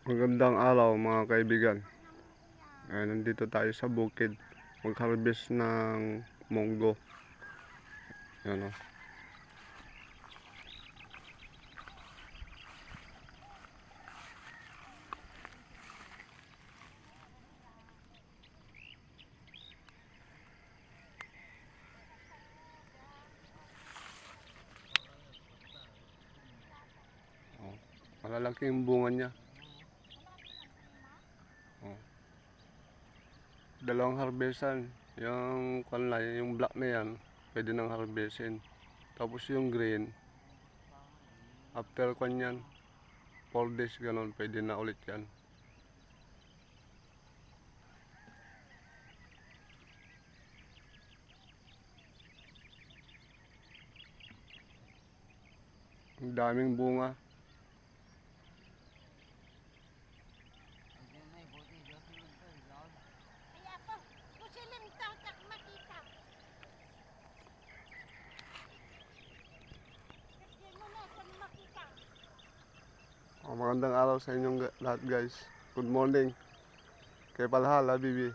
Magandang araw mga kaibigan. Nandito tayo sa bukid. Mag-harvest ng munggo. Yan o. Malalaki yung bunga niya. O. Dalawang harvestan. Yung kanlay, yung black na yan, pwede nang harvestin. Tapos yung green, after kanyan, 4 days ganon, pwede na ulit yan. Ang daming bunga. Magandang araw sa inyong lahat guys. Good morning. Kay Palhala, Bibi.